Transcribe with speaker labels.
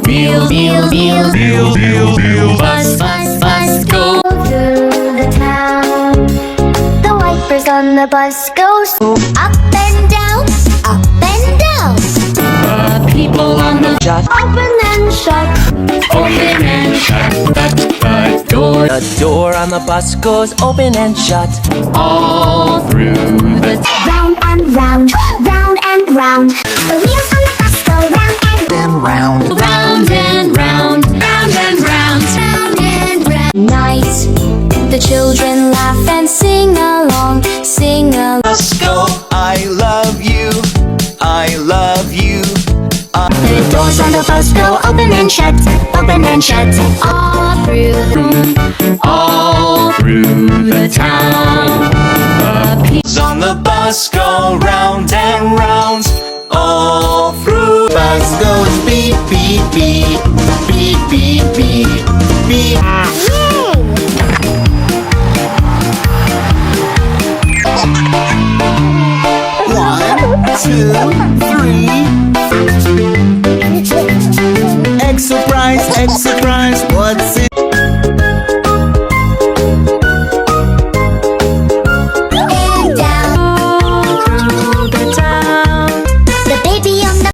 Speaker 1: wheel, wheel, wheel, wheel, wheel, wheel, wheel. Bus, bus, bus, go through the town. The wipers on the bus go up and down, up and down. The people on the bus open and shut, open and shut.
Speaker 2: The door on the bus goes open and shut.
Speaker 1: All through the
Speaker 3: Round and round, round and round. The wheels on the bus go round and
Speaker 2: Round.
Speaker 1: round and round, round and round, round and round. Night, the children laugh and sing along, sing along.
Speaker 2: Bus go, I love you, I love you.
Speaker 3: The doors on the bus go open and shut, open and shut.
Speaker 1: All through the all through the town. The people
Speaker 2: On the bus go round and round. All through. Bus goes beep, beep, beep, beep, beep, beep, beep. One, two, three.